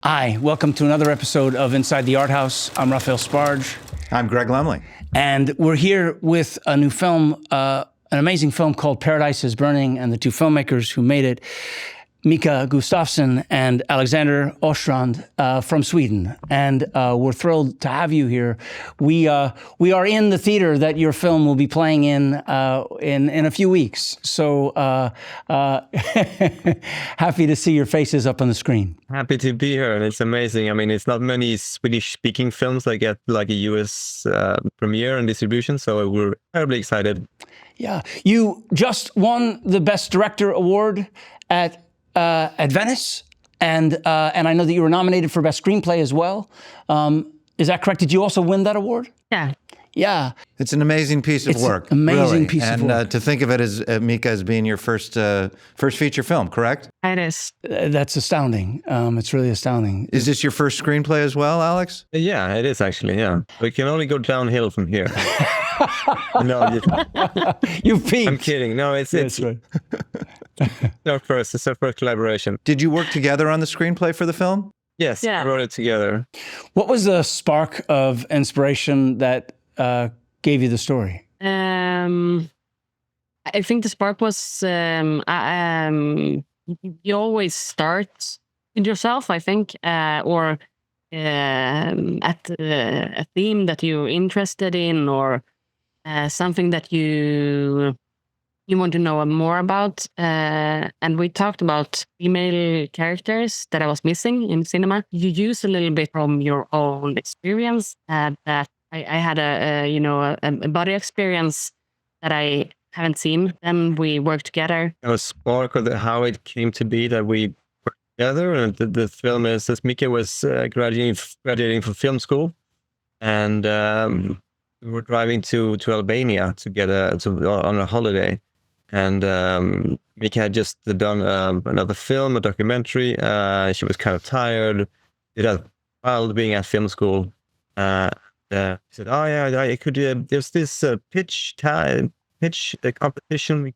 Hi, welcome to another episode of Inside the Arthouse. I'm Raphael Sbarge. I'm Greg Laemmle. And we're here with a new film, an amazing film called Paradise is Burning, and the two filmmakers who made it, Mika Gustafson and Alexander Öhrstrand from Sweden. And we're thrilled to have you here. We are in the theater that your film will be playing in a few weeks. So happy to see your faces up on the screen. Happy to be here, and it's amazing. I mean, it's not many Swedish-speaking films that get like a US premiere and distribution, so we're terribly excited. Yeah, you just won the Best Director award at Venice, and I know that you were nominated for Best Screenplay as well. Is that correct? Did you also win that award? Yeah. Yeah. It's an amazing piece of work. Amazing really. piece of work. And to think of it as Mika as being your first feature film, correct? It is. That's astounding. It's really astounding. Is this your first screenplay as well, Alex? Yeah, it is actually, yeah. We can only go downhill from here. No, You've peaked. I'm kidding. No, it's right. It's our first collaboration. Did you work together on the screenplay for the film? Yes, Yeah. we wrote it together. What was the spark of inspiration that gave you the story? I think the spark was you always start with yourself, I think, or at a theme that you're interested in, or something that you want to know more about. And we talked about female characters that I was missing in cinema. You use a little bit from your own experience. That I had a body experience that I haven't seen. Then we worked together. It was spark of how it came to be that we worked together. And the film is, as Mika was graduating from film school, and we were driving to Albania to get on a holiday. And Mika had just done another film, a documentary. She was kind of tired. Did that while being at film school. She said, "Oh yeah, I could. There's this pitch competition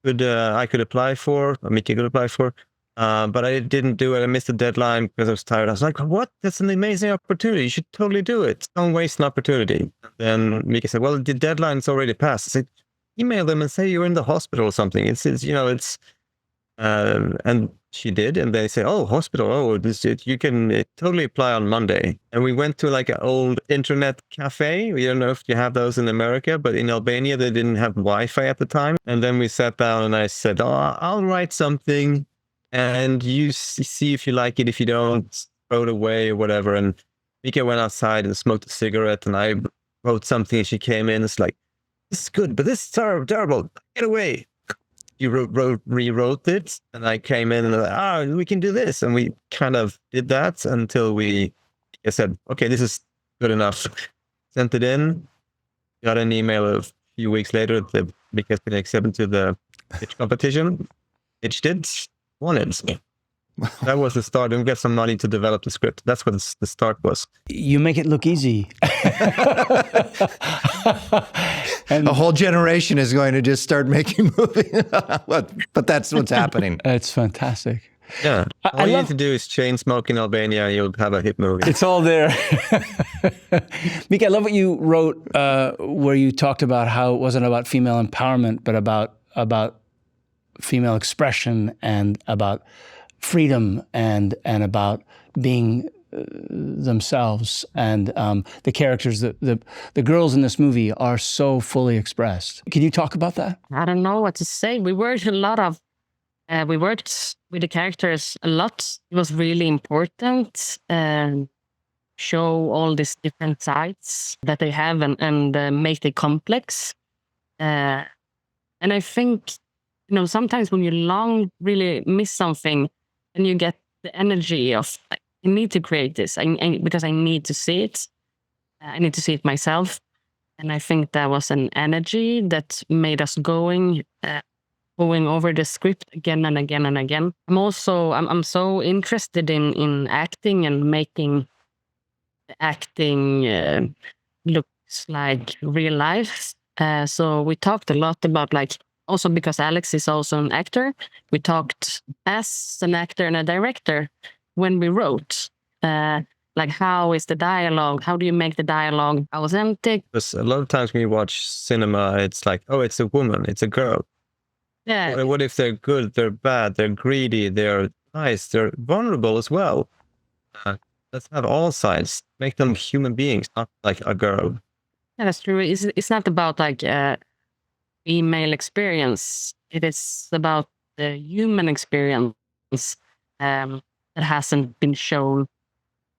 I could apply for. Or Mika could apply for, but I didn't do it. I missed the deadline because I was tired. I was like, what? That's an amazing opportunity. You should totally do it. Don't waste an opportunity." Then Mika said, "Well, the deadline's already passed." I said, "Email them and say you're in the hospital or something." And she did, and they say, "Oh, hospital, you can totally apply on Monday." And we went to like an old internet cafe. We don't know if you have those in America, but in Albania they didn't have Wi-Fi at the time. And then we sat down, and I said, "Oh, I'll write something, and you see if you like it. If you don't, throw it away or whatever." And Mika went outside and smoked a cigarette, and I wrote something. And she came in. It's like, "This is good, but this is terrible. Get away." You rewrote it, and I came in and like, we can do this. And we kind of did that until I said, "Okay, this is good enough." Sent it in, got an email a few weeks later that Mika's been accepted to the pitch competition. Pitched it, won it. That was the start. And we got some money to develop the script. That's what the start was. You make it look easy. And a whole generation is going to just start making movies. But that's what's happening. It's fantastic. Yeah. All you need to do is chain smoke in Albania, and you'll have a hit movie. It's all there. Mika, I love what you wrote where you talked about how it wasn't about female empowerment, but about female expression and about freedom and about being themselves. And the characters, the girls in this movie are so fully expressed. Can you talk about that? I don't know what to say. We worked we worked with the characters a lot. It was really important. Show all these different sides that they have and make it complex. And I think, sometimes when you really miss something, and you get the energy of, like, I need to create this because I need to see it. I need to see it myself. And I think that was an energy that made us going over the script again and again and again. I'm so interested in acting and making acting looks like real life. So we talked a lot about, like, also because Alex is also an actor, we talked as an actor and a director. when we wrote. Like, how is the dialogue? How do you make the dialogue authentic? Because a lot of times when you watch cinema, it's like, oh, it's a woman, it's a girl. Yeah, What if they're good, they're bad, they're greedy, they're nice, they're vulnerable as well? Let's have all sides. Make them human beings, not like a girl. yeah, that's true. It's not about like female experience. It is about the human experience that hasn't been shown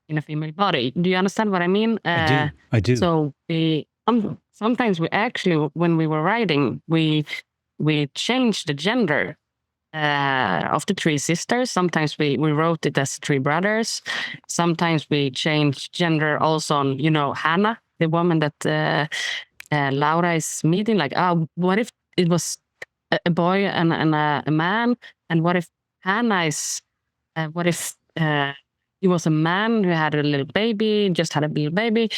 in a female body. Do you understand what I mean? I do. So sometimes we actually, when we were writing, we changed the gender of the three sisters. Sometimes we wrote it as three brothers. Sometimes we changed gender also on, Hannah, the woman that Laura is meeting. Like, what if it was a boy and a man? And what if Hannah is, what if he was a man who had a little baby, just had a little baby?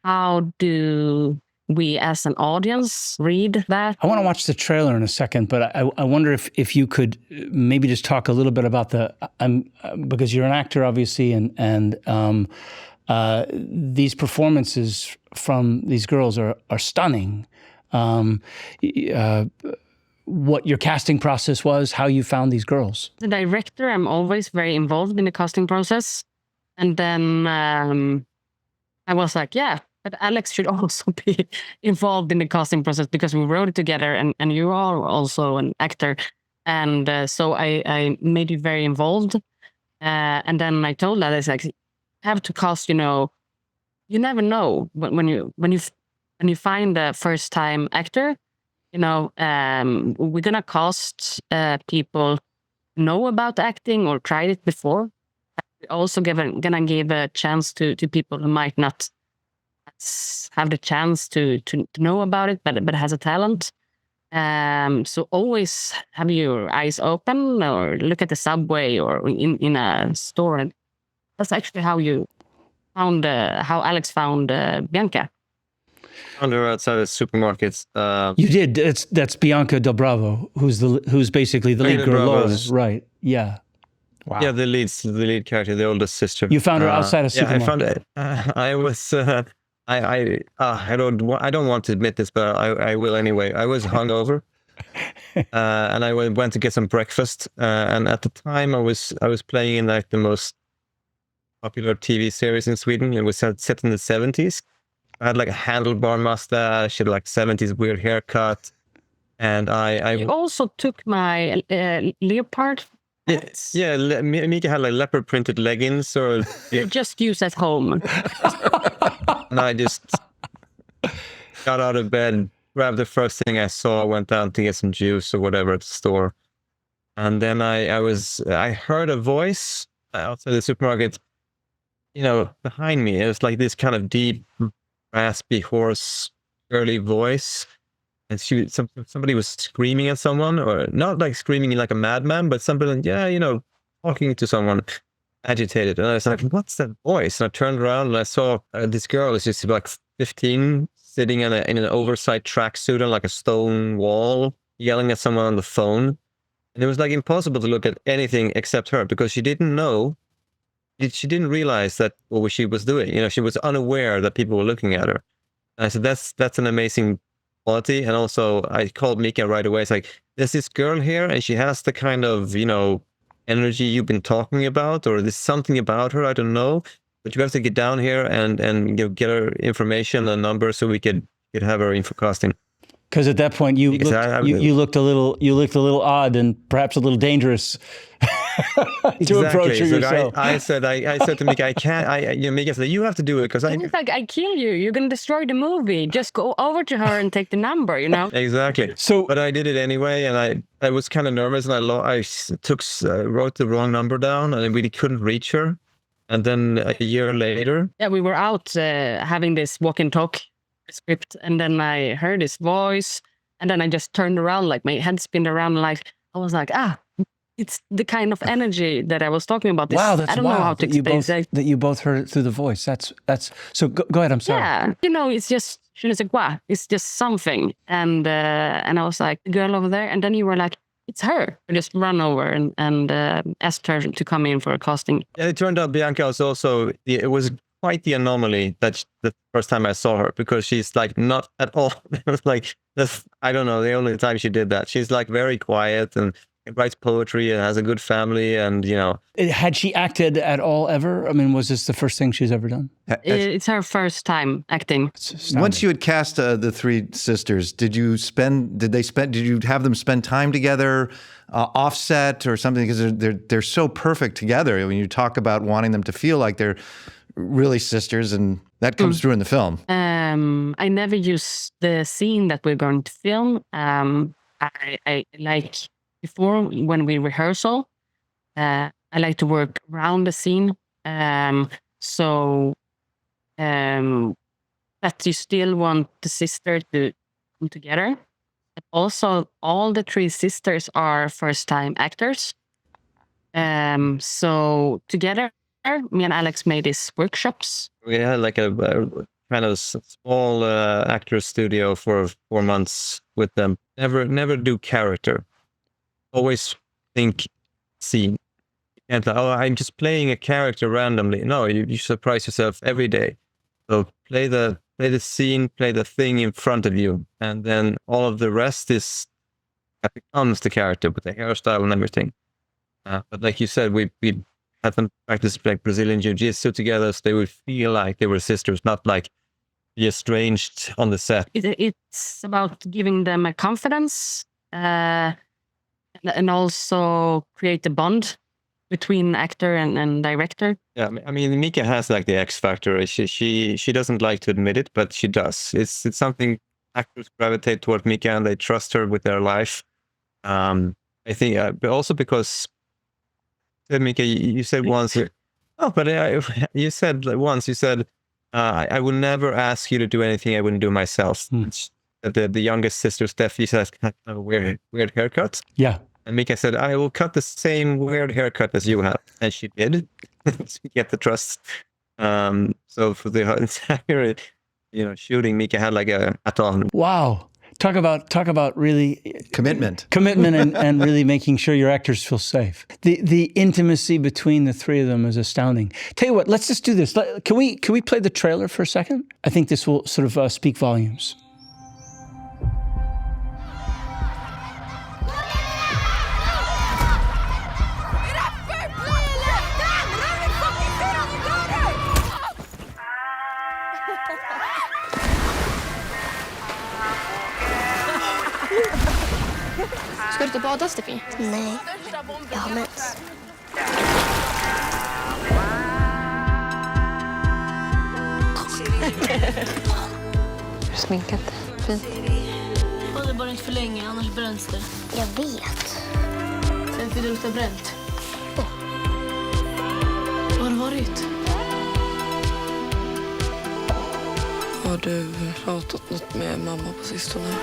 How do we as an audience read that? I want to watch the trailer in a second, but I wonder if you could maybe just talk a little bit about because you're an actor, obviously, and these performances from these girls are stunning. What your casting process was, how you found these girls. The director, I'm always very involved in the casting process. And then I was like, yeah, but Alex should also be involved in the casting process because we wrote it together and you are also an actor. And so I made you very involved. And then I told Alex, like, you have to cast, you never know when you find a first time actor, we're going to cast people who know about acting or tried it before. We're also gonna give a chance to people who might not have the chance to know about it, but has a talent. So always have your eyes open, or look at the subway or in a store. And that's actually how you found how Alex found Bianca. Found her outside of supermarkets. You did. That's Bianca Del Bravo, who's basically the lead girl, Laura, right? Yeah. Wow. Yeah, the lead character, the oldest sister. You found her outside of supermarket. Yeah, I found it. I was. I don't want to admit this, but I will anyway. I was hungover, and I went to get some breakfast. And at the time, I was playing in like the most popular TV series in Sweden. It was set in the 70s. I had like a handlebar mustache, had like 70s weird haircut, and I You also took my leopard. Yeah, Mika had like leopard printed leggings, or just use at home. And I just got out of bed, grabbed the first thing I saw, went down to get some juice or whatever at the store, and then I heard a voice outside the supermarket, behind me. It was like this kind of deep, raspy, hoarse, girly voice. And somebody was screaming at someone, or not like screaming like a madman, but somebody, talking to someone, agitated. And I was like, what's that voice? And I turned around and I saw this girl is just like 15, sitting in an oversized tracksuit on like a stone wall, yelling at someone on the phone. And it was like impossible to look at anything except her, because she didn't know, she didn't realize that what she was doing. She was unaware that people were looking at her. And I said, that's an amazing quality. And also I called Mika right away. It's like, there's this girl here and she has the kind of, energy you've been talking about, or there's something about her, I don't know, but you have to get down here and get her information and number so we could have her info casting. Because at that point you looked a little odd and perhaps a little dangerous to approach her yourself. I said to Mika, I can't. Mika said, you have to do it because it's like, I kill you. You're gonna destroy the movie. Just go over to her and take the number. Exactly. But I did it anyway, and I was kind of nervous, and I wrote the wrong number down, and I really couldn't reach her. And then a year later, we were out having this walk and talk script, and then I heard his voice, and then I just turned around, like my head spinned around, like I was like, it's the kind of energy that I was talking about. Wow, that's I don't know how to explain that you both heard it through the voice. That's so. Go ahead. I'm sorry. Yeah, it's just it's just something, and I was like, the girl over there, and then you were like, it's her. We just run over and asked her to come in for a casting. Yeah, it turned out Bianca was also, it was quite the anomaly that the first time I saw her, because she's like not at all. It was like, I don't know, the only time she did that. She's like very quiet and writes poetry and has a good family, and Had she acted at all ever? I mean, was this the first thing she's ever done? It's her first time acting. Once you had cast the three sisters, did you have them spend time together, offset or something? Because they're so perfect together. When you talk about wanting them to feel like they're really sisters, and that comes through in the film. I never use the scene that we're going to film. I like before, when we rehearsal, I like to work around the scene. So that you still want the sister to come together. But also, all the three sisters are first-time actors. So together, me and Alex made these workshops. We had like a kind of small actor studio for 4 months with them. Never do character. Always think scene. And I'm just playing a character randomly. No, you surprise yourself every day. So play the scene, play the thing in front of you, and then all of the rest becomes the character with the hairstyle and everything. But like you said, we had them practice like Brazilian Jiu-Jitsu together, so they would feel like they were sisters, not like be estranged on the set. It's about giving them a confidence, and also create a bond between actor and director. Yeah, I mean, Mika has like the X factor. She doesn't like to admit it, but she does. It's something actors gravitate toward Mika, and they trust her with their life. I think, but also because, Mika, you said once. You said once. You said, "I will never ask you to do anything I wouldn't do myself." The youngest sister, Steffi, says, "Have a weird haircut." Yeah. And Mika said, "I will cut the same weird haircut as you have," and she did to get the trust. So for the entire, shooting, Mika had like a hat on. Wow. Talk about really Commitment and really making sure your actors feel safe. The intimacy between the three of them is astounding. Tell you what, let's just do this. Can we play the trailer for a second? I think this will sort of speak volumes. Ska du inte bada, Steffi? Nej, jag har mens. Är du sminkat? Fint. Bada bara inte för länge, annars bränns det. Jag vet. Sen till det luktar bränt. Var har du varit? Har du pratat något med mamma på sistone?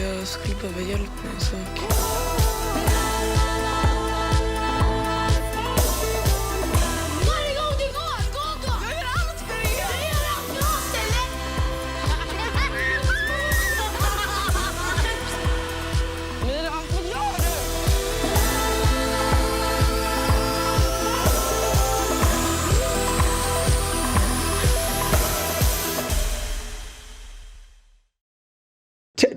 Jag skulle behöva hjälp med en sak. Varje gång du går, gå då! Jag gör allt för dig! Jag gör allt gratis, eller? Men vad gör du?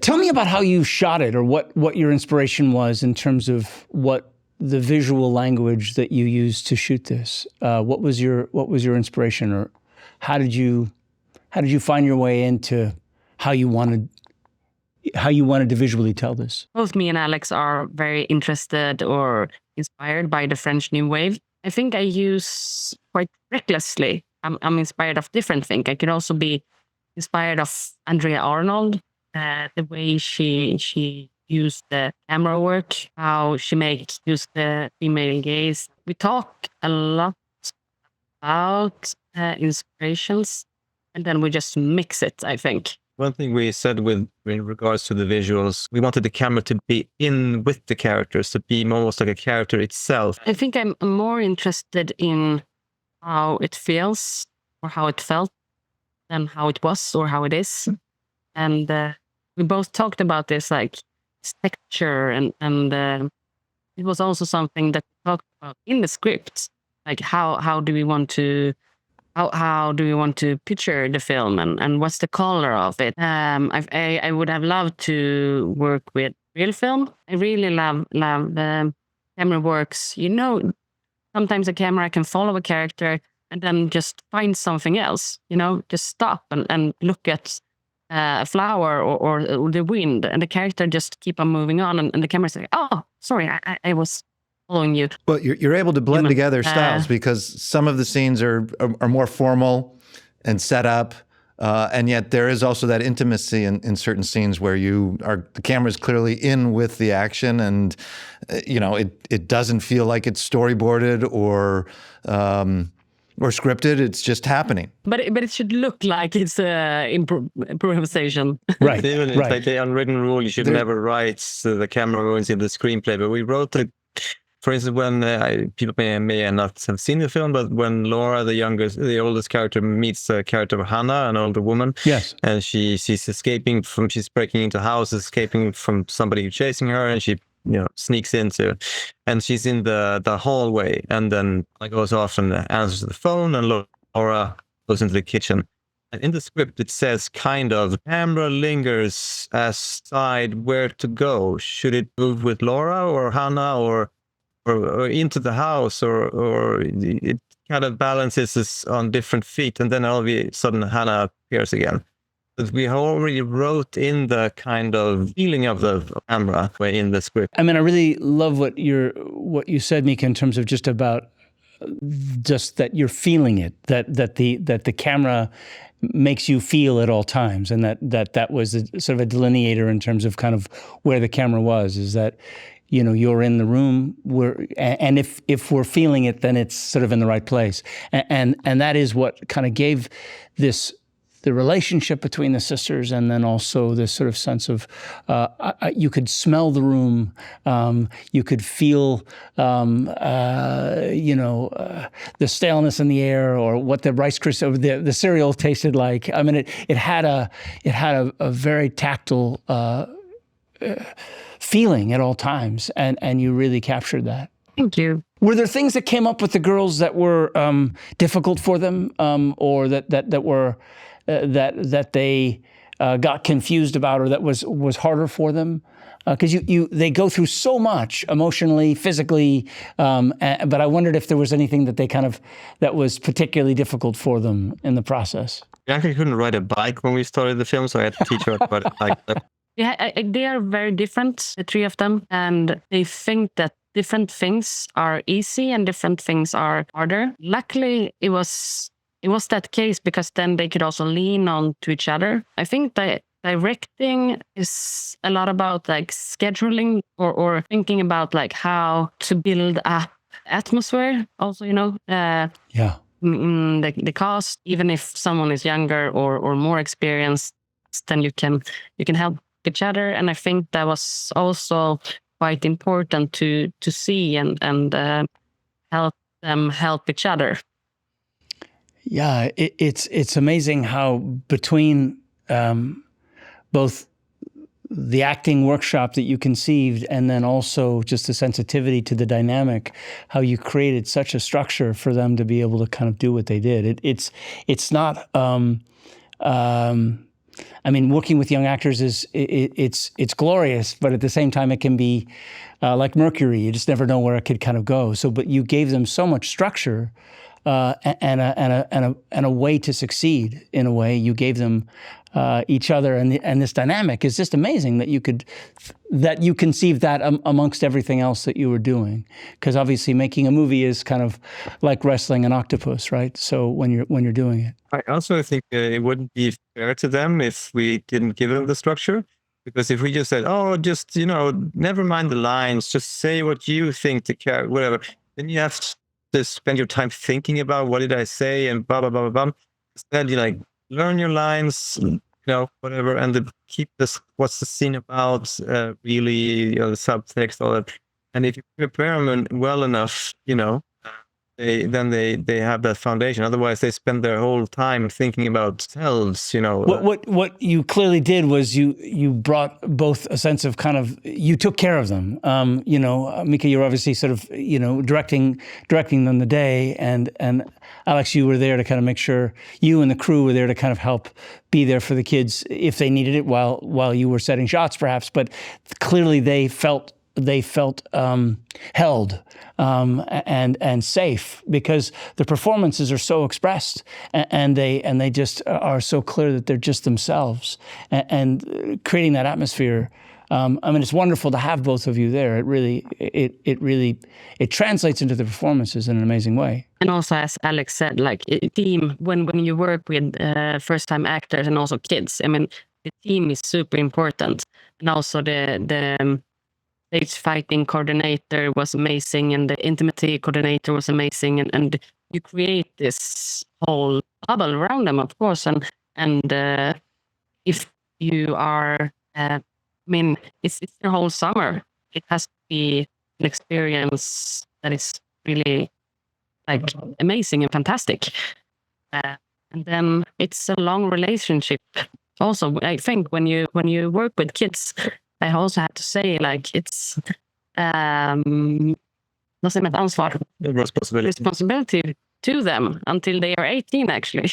Tell me about how you shot it, or what your inspiration was in terms of what the visual language that you used to shoot this. What was your inspiration, or how did you find your way into how you wanted to visually tell this? Both me and Alex are very interested or inspired by the French New Wave. I think I use quite recklessly. I'm inspired of different things. I could also be inspired of Andrea Arnold. The way she used the camera work, how she used the female gaze. We talk a lot about inspirations, and then we just mix it, I think. One thing we said in regards to the visuals, we wanted the camera to be in with the characters, to be almost like a character itself. I think I'm more interested in how it feels or how it felt than how it was or how it is. And we both talked about this, like texture, and it was also something that we talked about in the script, like how do we want to how do we want to picture the film, and what's the color of it. I would have loved to work with real film. I really love camera works. Sometimes a camera can follow a character and then just find something else. Just stop and look at a flower or the wind, and the character just keep on moving on, and the camera say, "Oh, sorry, I was following you." Well, you're able to blend together styles because some of the scenes are more formal and set up, and yet there is also that intimacy in certain scenes where the camera's clearly in with the action, and it doesn't feel like it's storyboarded or scripted. It's just happening. But it should look like it's improvisation. Right. Even it's right. like the unwritten rule, you should never write the camera movements in the screenplay. But we wrote it, for instance, when people may not have seen the film, but when Laura, the oldest character, meets the character of Hannah, an older woman. Yes. And she's breaking into a house, escaping from somebody chasing her, and she sneaks into, and she's in the hallway, and then goes off and answers the phone, and Laura goes into the kitchen. And in the script, it says kind of, camera lingers aside where to go. Should it move with Laura or Hannah or into the house, or it kind of balances us on different feet, and then all of a sudden Hannah appears again. But we already wrote in the kind of feeling of the camera in the script. I mean, I really love what you said, Mika, in terms of just about just that you're feeling it, that the camera makes you feel at all times, and that was sort of a delineator in terms of kind of where the camera was, is that you're in the room, and if we're feeling it, then it's sort of in the right place, and that is what kind of gave the relationship between the sisters, and then also this sort of sense of you could smell the room, you could feel the staleness in the air, or what the Rice Krispies, the cereal tasted like. I mean, it had a very tactile feeling at all times, and you really captured that. Thank you. Were there things that came up with the girls that were difficult for them, or that were that they got confused about, or that was harder for them? Because they go through so much emotionally, physically, but I wondered if there was anything that was particularly difficult for them in the process. We actually couldn't ride a bike when we started the film, so I had to teach her how to ride a bike. Yeah, they are very different, the three of them, and they think that different things are easy and different things are harder. Luckily, it was that case, because then they could also lean on to each other. I think that directing is a lot about scheduling or thinking about how to build up atmosphere. Also, the cast, even if someone is younger or more experienced, then you can help each other. And I think that was also quite important to see and help them help each other. Yeah, it's amazing how between both the acting workshop that you conceived and then also just the sensitivity to the dynamic, how you created such a structure for them to be able to kind of do what they did. It's not. I mean, working with young actors it's glorious, but at the same time, it can be like mercury. You just never know where it could kind of go. So, but you gave them so much structure and a way to succeed. In a way, you gave them each other, and this dynamic is just amazing that you conceived that amongst everything else that you were doing. Because obviously, making a movie is kind of like wrestling an octopus, right? So when you're doing it, I also think it wouldn't be fair to them if we didn't give them the structure. Because if we just said, "Oh, just never mind the lines, just say what you think the character, whatever," then you have to spend your time thinking about what did I say and blah blah blah blah blah. Instead, you learn your lines, whatever, and then keep this. What's the scene about? Really, the subtext, all that. And if you prepare them well enough, they have that foundation. Otherwise, they spend their whole time thinking about themselves. What you clearly did was you brought both a sense of kind of, you took care of them. Mika, you're obviously sort of directing them the day, and Alex, you were there to kind of make sure, you and the crew were there to kind of help be there for the kids if they needed it while you were setting shots, perhaps. But clearly they felt held and safe, because the performances are so expressed, and they just are so clear that they're just themselves, and creating that atmosphere. It's wonderful to have both of you there. It translates into the performances in an amazing way. And also, as Alex said, like a team, when you work with first-time actors and also kids, the team is super important. And also the stage fighting coordinator was amazing, and the intimacy coordinator was amazing, and you create this whole bubble around them, of course. And if you are, it's the whole summer. It has to be an experience that is really like amazing and fantastic. And then it's a long relationship. Also, I think when you work with kids, I also had to say, like, it's responsibility to them until they are 18, actually.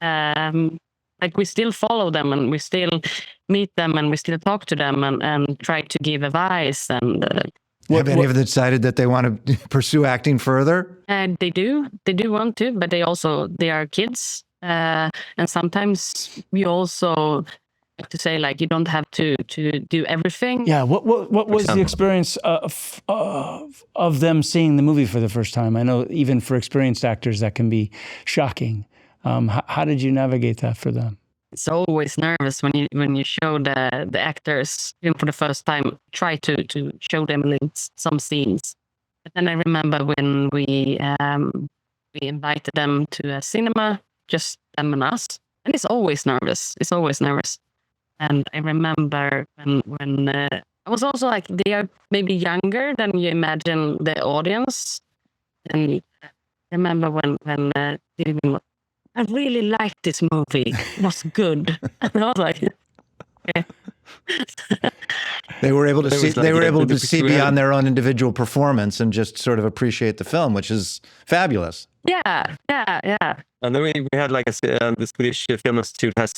Like, we still follow them, and we still meet them, and we still talk to them, and try to give advice. And have any of them decided that they want to pursue acting further? They do want to, but they are kids, and sometimes we also like to say, like, you don't have to do everything. Yeah. What was the experience of them seeing the movie for the first time? I know even for experienced actors that can be shocking. How did you navigate that for them? It's always nervous when you show the actors, even for the first time, try to show them some scenes. But then I remember when we invited them to a cinema, just them and us, and it's always nervous. And I remember when I was also like, they are maybe younger than you imagine the audience. And I remember when I really liked this movie. It was good. And I was like, okay. They were able to see. They were able to see beyond their own individual performance and just sort of appreciate the film, which is fabulous. Yeah. And then we had like the Swedish Film Institute has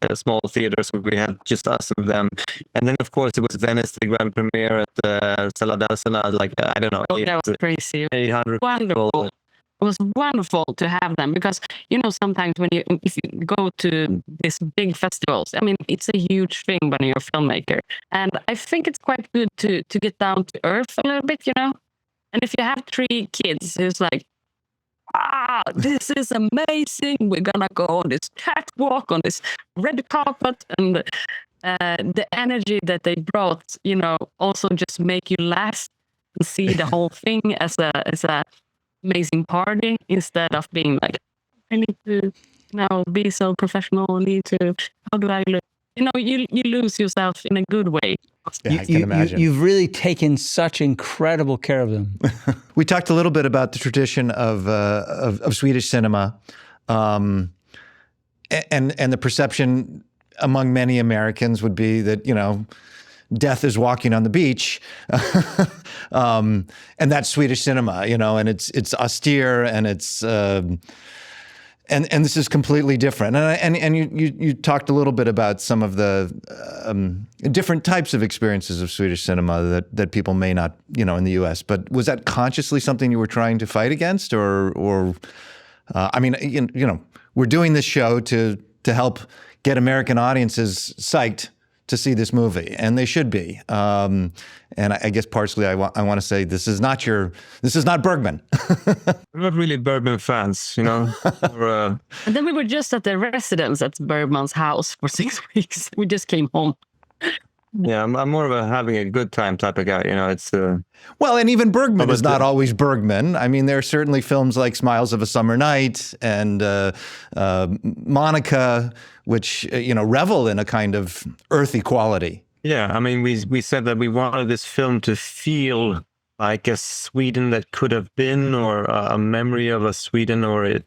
a small theater, so we had just us and them. And then of course it was Venice, the grand premiere at the Sala d'Arsenal, like I don't know. That was crazy. 800 wonderful. people. It was wonderful to have them, because sometimes if you go to these big festivals, it's a huge thing when you're a filmmaker, and I think it's quite good to get down to earth a little bit, And if you have 3 kids who's like, this is amazing, we're gonna go on this catwalk, on this red carpet, and the energy that they brought, also just make you laugh and see the whole thing as a amazing party, instead of being like, I need to be so professional, how do I look? You lose yourself in a good way. Yeah, I can imagine. You've really taken such incredible care of them. We talked a little bit about the tradition of Swedish cinema, and the perception among many Americans would be that, death is walking on the beach, and that's Swedish cinema, and it's austere, and it's and this is completely different. And you talked a little bit about some of the different types of experiences of Swedish cinema that people may not, in the U.S. But was that consciously something you were trying to fight against, or we're doing this show to help get American audiences psyched to see this movie, and they should be. And I guess partially I want to say this is not Bergman. We're not really Bergman fans, And then we were just at the residence at Bergman's house for 6 weeks. We just came home. Yeah, I'm more of a having a good time type of guy. It's well, and even Bergman is not always Bergman. There are certainly films like Smiles of a Summer Night and Monica, which revel in a kind of earthy quality. Yeah, we said that we wanted this film to feel like a Sweden that could have been, or a memory of a Sweden, or a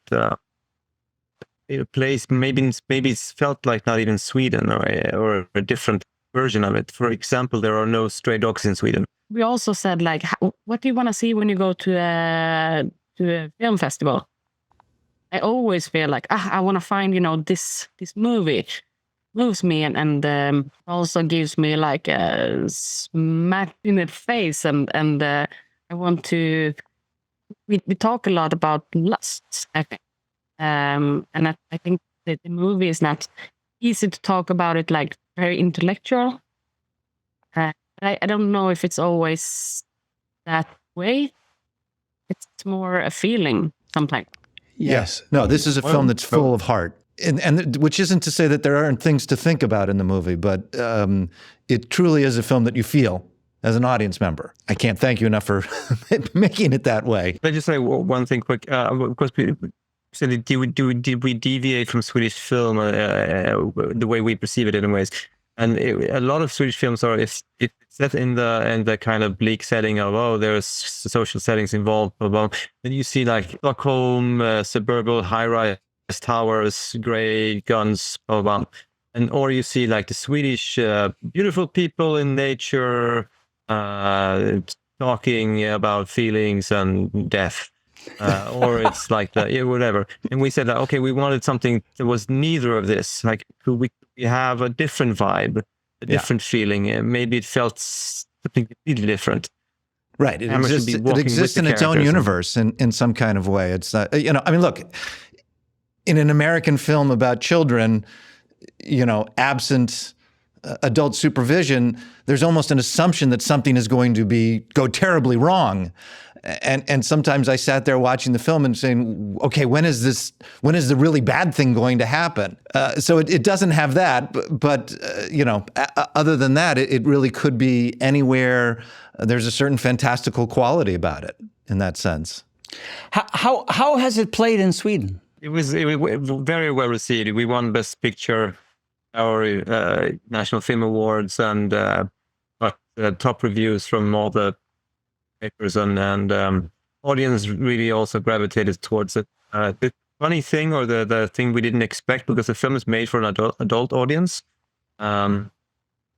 place maybe it's felt like not even Sweden, or a different version of it. For example, there are no stray dogs in Sweden. We also said like, what do you want to see when you go to a film festival? I always feel like I want to find this movie moves me and also gives me like a smack in the face and I want to. We talk a lot about lust, I think, and I think that the movie is not easy to talk about it like very intellectual. I don't know if it's always that way. It's more a feeling sometimes. Yes. No, this is a film that's full of heart. And which isn't to say that there aren't things to think about in the movie, but it truly is a film that you feel as an audience member. I can't thank you enough for making it that way. Can I just say one thing quick? Because we said, did we deviate from Swedish film the way we perceive it in ways? And a lot of Swedish films are it's set in the kind of bleak setting of there's social settings involved. Then you see like Stockholm, suburban high-rise towers, gray guns, or you see like the Swedish beautiful people in nature talking about feelings and death. Or it's like whatever. And we said, okay, we wanted something that was neither of this. Like, we have a different vibe, a different feeling. Maybe it felt something completely different. Right. It exists in its own universe in some kind of way. It's I mean, look, in an American film about children, absent adult supervision, there's almost an assumption that something is going to go terribly wrong. And sometimes I sat there watching the film and saying, okay, when is the really bad thing going to happen? So it doesn't have that, but other than that, it really could be anywhere. There's a certain fantastical quality about it in that sense. How has it played in Sweden? It was very well received. We won Best Picture, our National Film Awards, and got top reviews from all the papers, and audience really also gravitated towards it. The funny thing, or the thing we didn't expect, because the film is made for an adult audience. I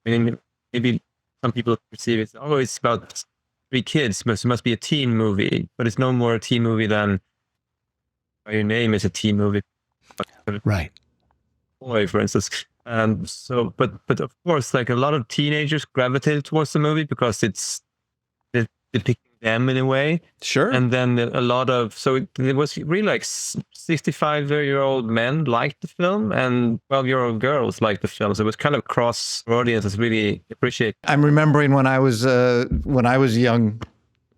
mean, maybe some people perceive it, it's about 3 kids, it must be a teen movie, but it's no more a teen movie than Your Name is a teen movie. Right. Boy, for instance. So, but of course, like a lot of teenagers gravitated towards the movie because it's depicting them in a way. Sure. And then a lot of, it was really like 65-year-old men liked the film and 12-year-old girls liked the film. So it was kind of cross audiences really appreciate. I'm remembering when I was a young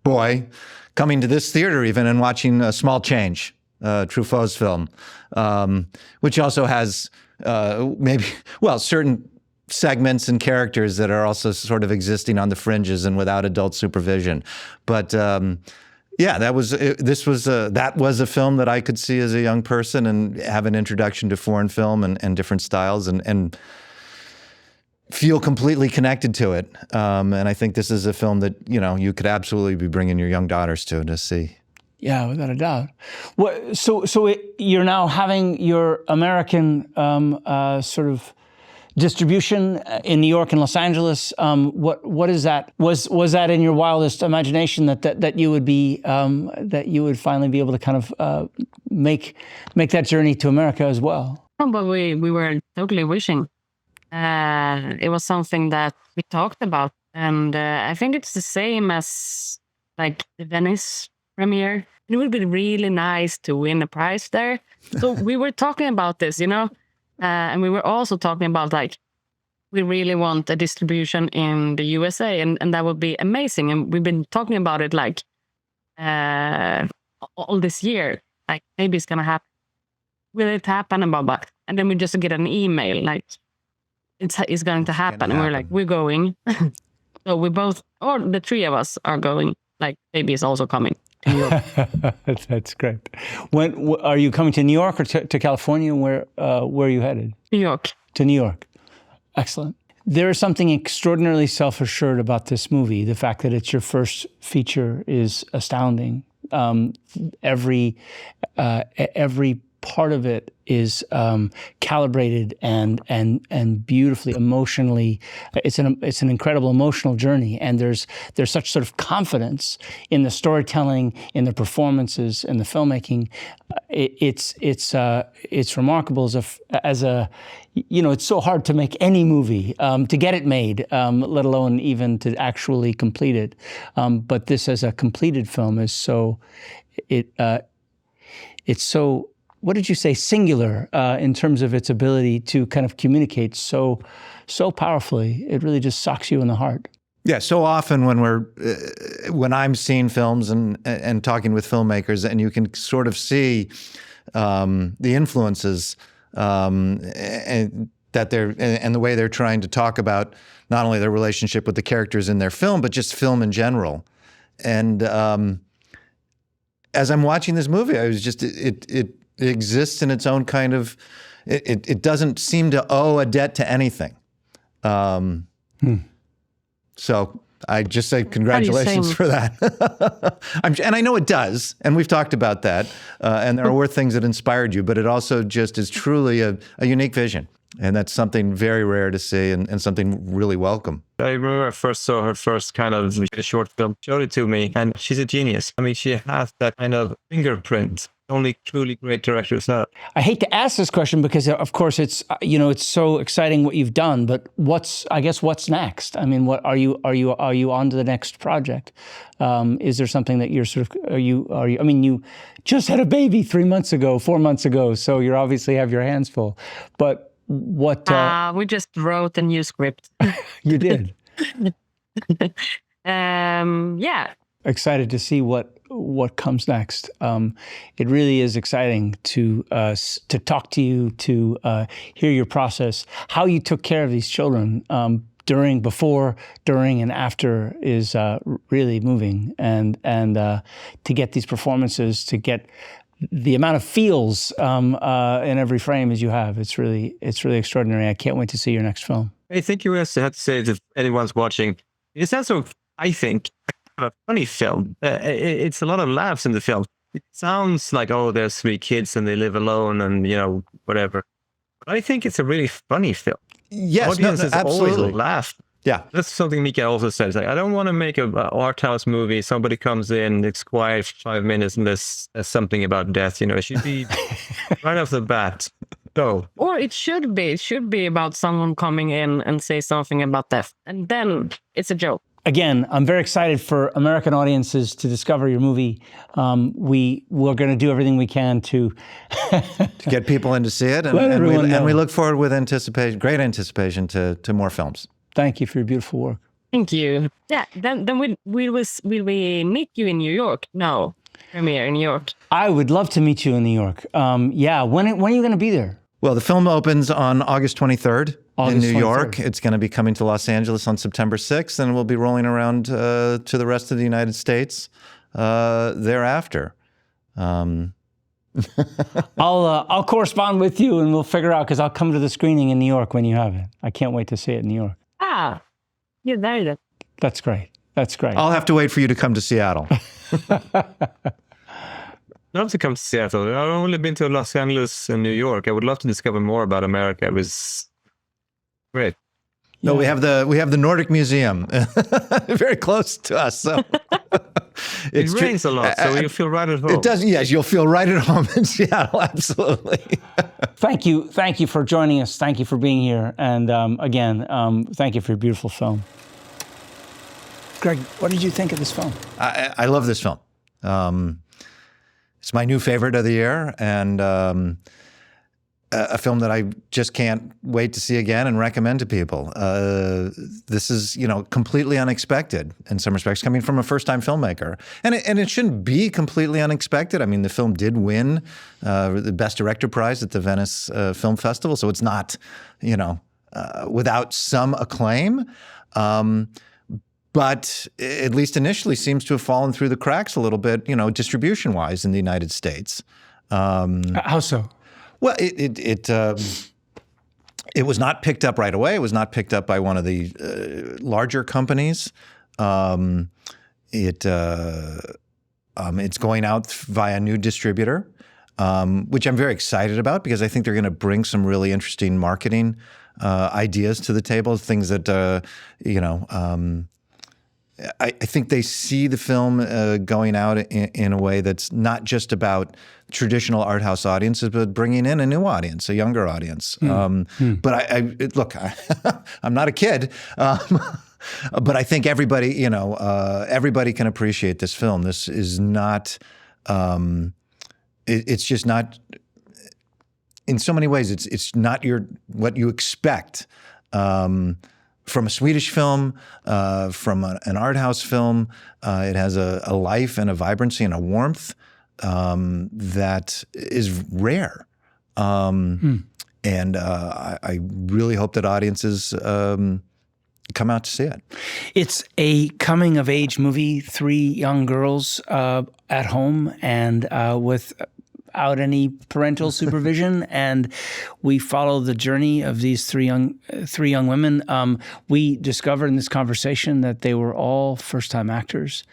boy coming to this theater even and watching Small Change, Truffaut's film, which also has certain segments and characters that are also sort of existing on the fringes and without adult supervision. But that was a film that I could see as a young person and have an introduction to foreign film and different styles and feel completely connected to it. And I think this is a film that you could absolutely be bringing your young daughters to see. Yeah, without a doubt. You're now having your American sort of distribution in New York and Los Angeles. What is that? Was that in your wildest imagination that you would be that you would finally be able to kind of make that journey to America as well? But we were totally wishing. It was something that we talked about, and I think it's the same as like the Venice premiere. It would be really nice to win a prize there. So we were talking about this, and we were also talking about like, we really want a distribution in the USA, and that would be amazing. And we've been talking about it like all this year. Like maybe it's gonna happen. Will it happen? And then we just get an email like it's going to happen, and we're like, we're going. So we both, or the 3 of us, are going. Like baby is also coming to New York. That's great. When are you coming to New York or to California? Where are you headed? New York. To New York. Excellent. There is something extraordinarily self-assured about this movie. The fact that it's your first feature is astounding. Every part of it is calibrated and beautifully emotionally. It's an incredible emotional journey, and there's such sort of confidence in the storytelling, in the performances, in the filmmaking. It's remarkable as a it's so hard to make any movie, to get it made, let alone even to actually complete it. But this as a completed film is so it's so. What did you say? Singular in terms of its ability to kind of communicate so powerfully. It really just socks you in the heart. Yeah. So often when I'm seeing films and talking with filmmakers, and you can sort of see the influences and the way they're trying to talk about not only their relationship with the characters in their film, but just film in general. And as I'm watching this movie, I was just it exists in its own kind of, it doesn't seem to owe a debt to anything. So I just say congratulations for that. And I know it does, and we've talked about that, and there were things that inspired you, but it also just is truly a unique vision. And that's something very rare to see and something really welcome. I remember I first saw her first kind of short film, showed it to me, and she's a genius. I mean, she has that kind of fingerprint only truly great directors have. I hate to ask this question because, of course, it's it's so exciting what you've done. But what's next? I mean, what are you on to the next project? Is there something that you're sort of are you? I mean, you just had a baby 4 months ago, so you obviously have your hands full. But what? We just wrote a new script. You did. Yeah. Excited to see what comes next. It really is exciting to talk to you, to hear your process, how you took care of these children before, during, and after is really moving, and to get these performances, to get the amount of feels in every frame as you have, it's really extraordinary. I can't wait to see your next film. I think you also have to say to anyone's watching, it's also, I think, a funny film. It's a lot of laughs in the film. It sounds like, oh, there's 3 kids and they live alone and, whatever. But I think it's a really funny film. Yes, audiences absolutely. always laugh. Yeah. That's something Mika also says. Like, I don't want to make an art house movie. Somebody comes in, it's quiet for 5 minutes, and there's something about death. It should be right off the bat. So, or it should be about someone coming in and say something about death, and then it's a joke. Again, I'm very excited for American audiences to discover your movie. We're going to do everything we can to get people in to see it, and we look forward with great anticipation to more films. Thank you for your beautiful work. Thank you. Yeah. Then will we meet you in New York? No, premiere in New York. I would love to meet you in New York. Yeah. When are you going to be there? Well, the film opens on August 23rd in New 23rd. York. It's going to be coming to Los Angeles on September 6th, and we'll be rolling around to the rest of the United States thereafter. I'll correspond with you, and we'll figure out, because I'll come to the screening in New York when you have it. I can't wait to see it in New York. Ah, you're there then. That's great. That's great. I'll have to wait for you to come to Seattle. I'd love to come to Seattle. I've only been to Los Angeles and New York. I would love to discover more about America. It was great. No, we have the Nordic Museum very close to us. So it rains a lot, so you feel right at home. It does. Yes, you'll feel right at home in Seattle. Absolutely. Thank you for joining us. Thank you for being here, and again, thank you for your beautiful film. Greg, what did you think of this film? I love this film. It's my new favorite of the year, and a film that I just can't wait to see again and recommend to people. This is, completely unexpected in some respects, coming from a first-time filmmaker. And it shouldn't be completely unexpected. I mean, the film did win the Best Director prize at the Venice Film Festival, so it's not, without some acclaim. But at least initially seems to have fallen through the cracks a little bit, distribution-wise in the United States. How so? Well, It was not picked up right away. It was not picked up by one of the larger companies. It's going out via a new distributor, which I'm very excited about because I think they're going to bring some really interesting marketing ideas to the table, things that, I think they see the film going out in a way that's not just about traditional art house audiences, but bringing in a new audience, a younger audience. But look, I'm not a kid, but I think everybody, everybody can appreciate this film. This is not, it's just not, in so many ways, it's not what you expect from a Swedish film, from an art house film. It has a life and a vibrancy and a warmth that is rare. And I really hope that audiences come out to see it. It's a coming-of-age movie, 3 young girls at home and without any parental supervision, and we follow the journey of these three young women. We discovered in this conversation that they were all first-time actors.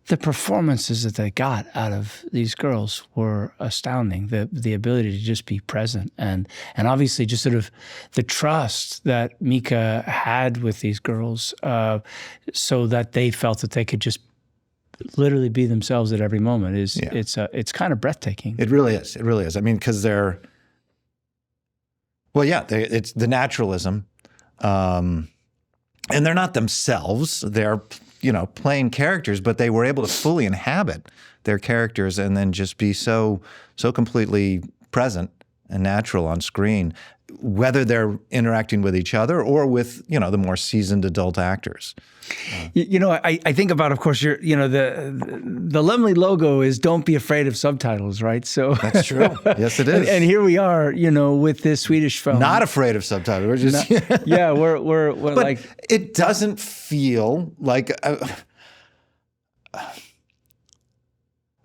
The performances that they got out of these girls were astounding. The ability to just be present and obviously just sort of the trust that Mika had with these girls, so that they felt that they could just literally be themselves at every moment. It's kind of breathtaking. It really is. It really is. I mean, because it's the naturalism, and they're not themselves. They're playing characters, but they were able to fully inhabit their characters and then just be so completely present and natural on screen, whether they're interacting with each other or with, the more seasoned adult actors. I think about, of course, the Laemmle logo is "Don't be afraid of subtitles," right? So that's true. Yes, it is. And here we are, with this Swedish film. Not afraid of subtitles. We're just we're but like, it doesn't feel like. I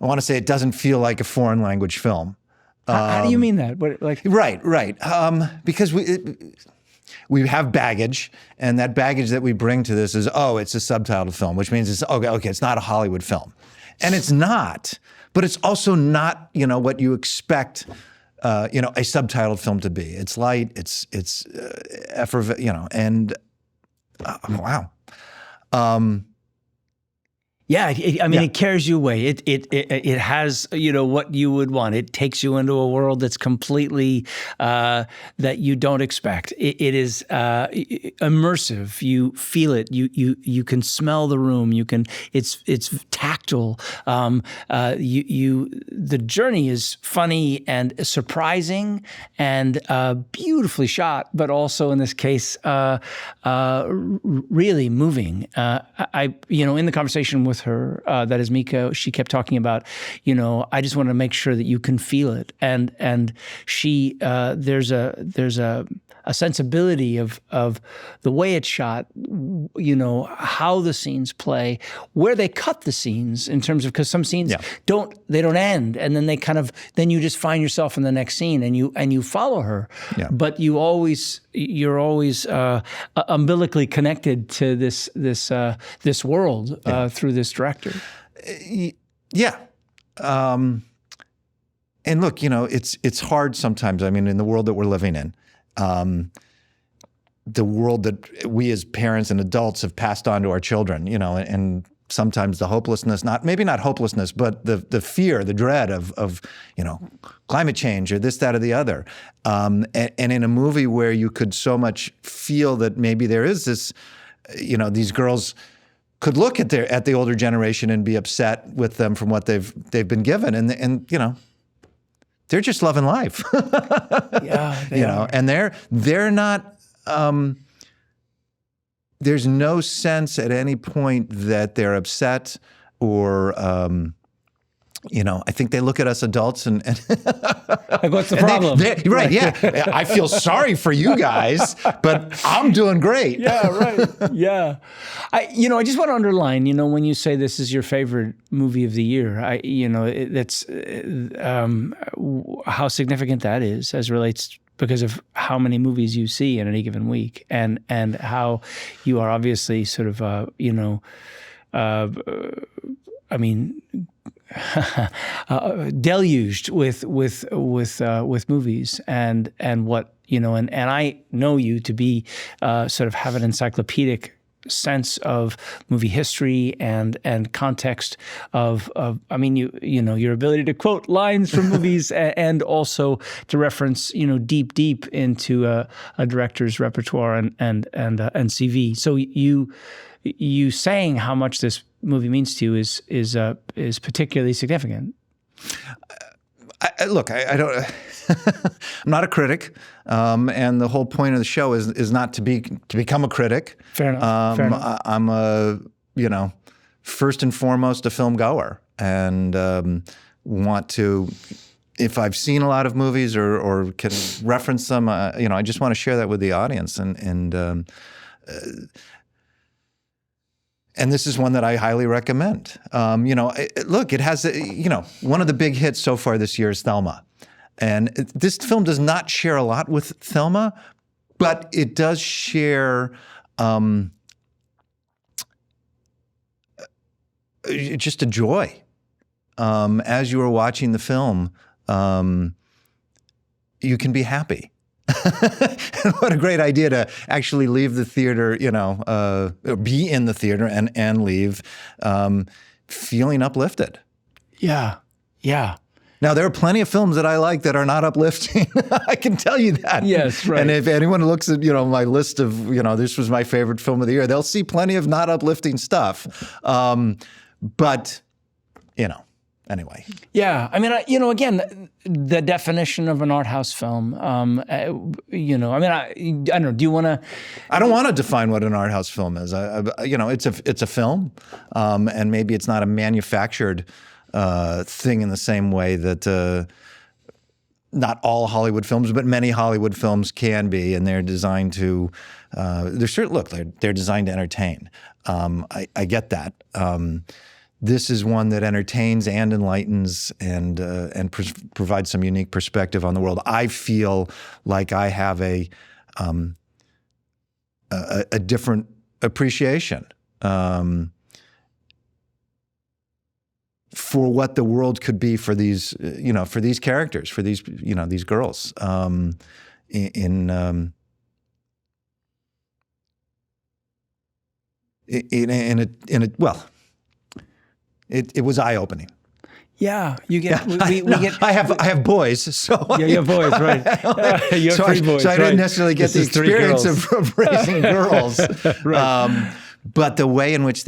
want to say it doesn't feel like a foreign language film. How do you mean that? What, like, right. Because we have baggage, and that baggage that we bring to this is, it's a subtitled film, which means it's okay. It's not a Hollywood film, and it's not. But it's also not, what you expect, a subtitled film to be. It's light. It's effervescent, and wow. Yeah, it carries you away. It has, what you would want. It takes you into a world that's completely that you don't expect. It is immersive. You feel it. You can smell the room. It's tactile. The journey is funny and surprising and beautifully shot, but also in this case, really moving. In the conversation with her, that is Mika, she kept talking about, I just want to make sure that you can feel it, and she there's a sensibility of the way it's shot, how the scenes play, where they cut the scenes in terms of, because some scenes don't end, and then then you just find yourself in the next scene and you follow her, but you're always umbilically connected to this world through this director. And look, it's hard sometimes. I mean, in the world that we're living in, the world that we as parents and adults have passed on to our children, and sometimes the hopelessness, maybe not hopelessness, but the fear, the dread of climate change or this, that, or the other. And in a movie where you could so much feel that maybe there is this, these girls could look at the older generation and be upset with them from what they've been given, and they're just loving life. They are. And they're not. There's no sense at any point that they're upset or. I think they look at us adults and like, what's the problem? Right? Yeah, I feel sorry for you guys, but I'm doing great. Yeah, right. Yeah, I just want to underline, when you say this is your favorite movie of the year, that's how significant that is as relates because of how many movies you see in any given week, and how you are obviously sort of deluged with movies, and what and I know you to be sort of have an encyclopedic sense of movie history and context of your ability to quote lines from movies and also to reference deep into a director's repertoire and CV. So you saying how much this movie means to you is particularly significant. Look, I don't. I'm not a critic, and the whole point of the show is not to become a critic. Fair enough. Fair enough. I'm a first and foremost a film goer, and want to. If I've seen a lot of movies or can reference them, I just want to share that with the audience, and this is one that I highly recommend. Look, it has one of the big hits so far this year is Thelma. And this film does not share a lot with Thelma, but it does share just a joy. As you are watching the film, you can be happy. And what a great idea to actually leave the theater, be in the theater and leave feeling uplifted. Yeah. Now, there are plenty of films that I like that are not uplifting. I can tell you that. Yes, right. And if anyone looks at, my list of, this was my favorite film of the year, they'll see plenty of not uplifting stuff. But, anyway. Yeah. I mean, again, the definition of an art house film, I don't know, do you want to? I don't want to define what an art house film is. It's a film, and maybe it's not a manufactured thing in the same way that not all Hollywood films, but many Hollywood films can be, and they're designed to. They're designed to entertain. I get that. This is one that entertains and enlightens and provides some unique perspective on the world. I feel like I have a different appreciation for what the world could be for these, for these characters, for these, these girls. It was eye-opening. Yeah, you get. Yeah. We get. I have boys, so Yeah, you have boys, right? You have three boys, so I didn't right. necessarily get This the is three experience girls. of raising girls. Right. But the way in which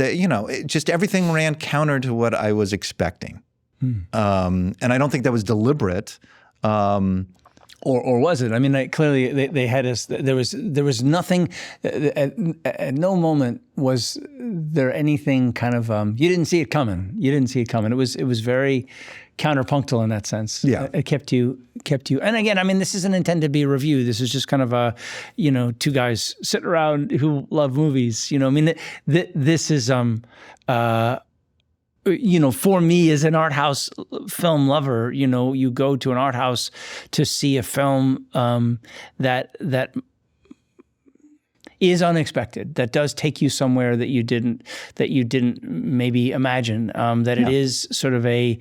just everything ran counter to what I was expecting, and I don't think that was deliberate. Or was it? I mean, clearly they had us. There was nothing. At no moment was there anything kind of. You didn't see it coming. It was very counterpunctual in that sense. Yeah, it kept you. And again, I mean, this isn't intended to be a review. This is just kind of a, two guys sitting around who love movies. I mean, this is for me as an art house film lover, you go to an art house to see a film that is unexpected, that does take you somewhere that you didn't maybe imagine. That it is sort of a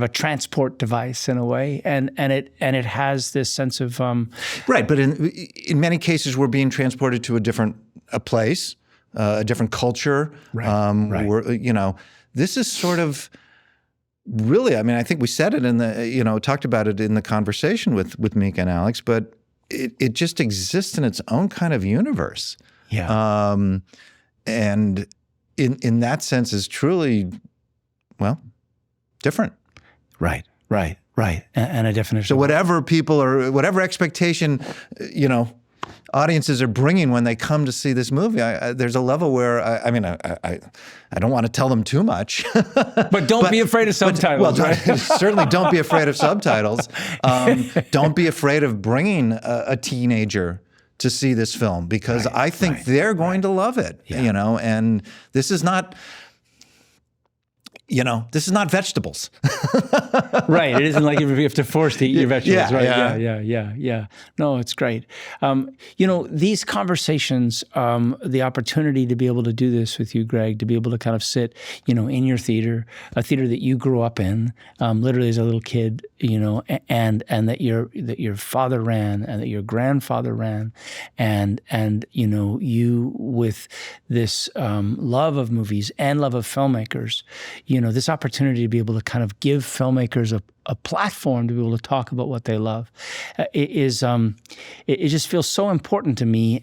transport device in a way, and it has this sense of right. But in many cases, we're being transported to a different place, a different culture. Right. This is sort of really, I mean, I think we said it talked about it in the conversation with Mika and Alex, but it just exists in its own kind of universe. Yeah. And in that sense is truly, different. Right. And a definition. So whatever expectation, audiences are bringing when they come to see this movie, there's a level where I don't want to tell them too much, but don't be afraid of subtitles. Right? Certainly don't be afraid of subtitles. Don't be afraid of bringing a teenager to see this film, because I think they're going to love it. And this is not. this is not vegetables. Right. It isn't like you have to force to eat your vegetables, right? Yeah. Yeah. No, it's great. These conversations, the opportunity to be able to do this with you, Greg, to be able to kind of sit, in your theater, a theater that you grew up in, literally as a little kid, and that your father ran and that your grandfather ran, and you with this love of movies and love of filmmakers, this opportunity to be able to kind of give filmmakers a platform to be able to talk about what they love, it just feels so important to me,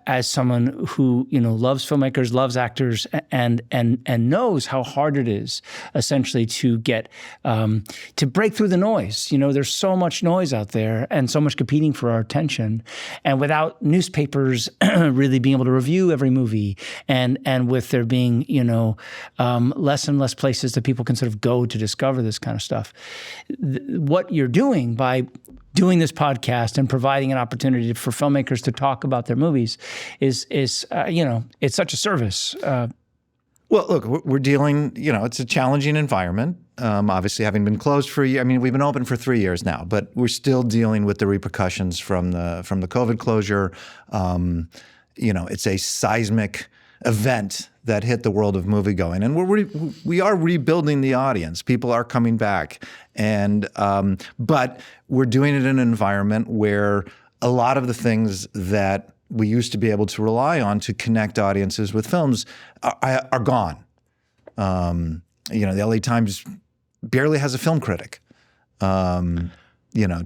as someone who, loves filmmakers, loves actors, and knows how hard it is essentially to get, to break through the noise. There's so much noise out there and so much competing for our attention. And without newspapers really being able to review every movie, and with there being, less and less places that people can sort of go to discover this kind of stuff. What you're doing by doing this podcast and providing an opportunity for filmmakers to talk about their movies is it's such a service. Well, look, we're dealing, it's a challenging environment. Obviously, having been closed for a year, we've been open for 3 years now, but we're still dealing with the repercussions from the COVID closure. It's a seismic event that hit the world of moviegoing, and we are rebuilding the audience. People are coming back, and but we're doing it in an environment where a lot of the things that we used to be able to rely on to connect audiences with films are gone. The LA Times barely has a film critic.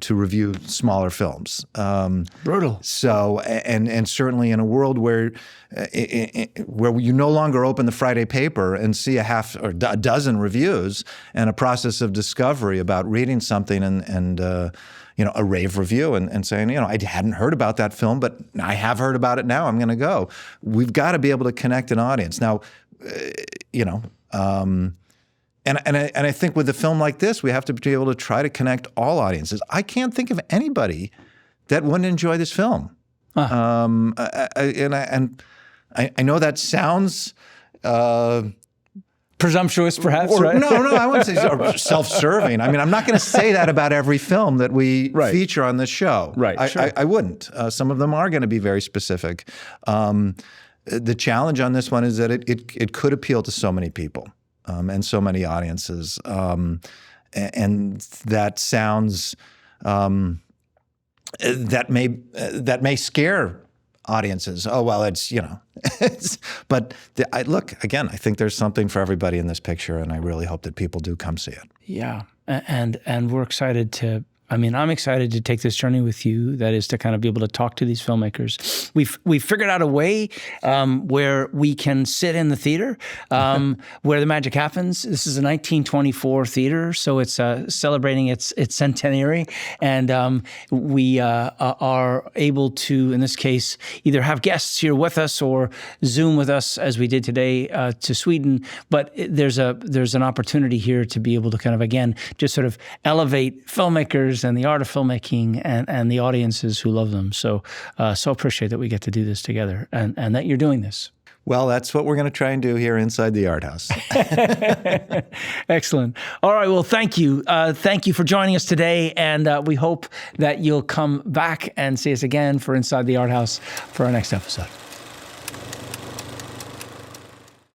To review smaller films. Brutal. So, and certainly in a world where you no longer open the Friday paper and see a half or a dozen reviews and a process of discovery about reading something and a rave review and saying, I hadn't heard about that film, but I have heard about it now, I'm going to go. We've got to be able to connect an audience. Now, And I think with a film like this, we have to be able to try to connect all audiences. I can't think of anybody that wouldn't enjoy this film. I know that sounds presumptuous, perhaps, right? No, I wouldn't say self-serving. I'm not going to say that about every film that we feature on this show. Right, sure. I wouldn't. Some of them are going to be very specific. The challenge on this one is that it could appeal to so many people. And so many audiences, and that sounds that may scare audiences. Oh well, it's but look again. I think there's something for everybody in this picture, and I really hope that people do come see it. Yeah, and we're excited to. I'm excited to take this journey with you. That is to kind of be able to talk to these filmmakers. We've figured out a way where we can sit in the theater where the magic happens. This is a 1924 theater, so it's celebrating its centenary, and we are able to, in this case, either have guests here with us or Zoom with us, as we did today to Sweden. But there's an opportunity here to be able to kind of again just sort of elevate filmmakers and the art of filmmaking and the audiences who love them. So appreciate that we get to do this together and that you're doing this. Well, that's what we're going to try and do here inside the Arthouse. Excellent. All right. Well, thank you. Thank you for joining us today. And we hope that you'll come back and see us again for Inside the Arthouse for our next episode.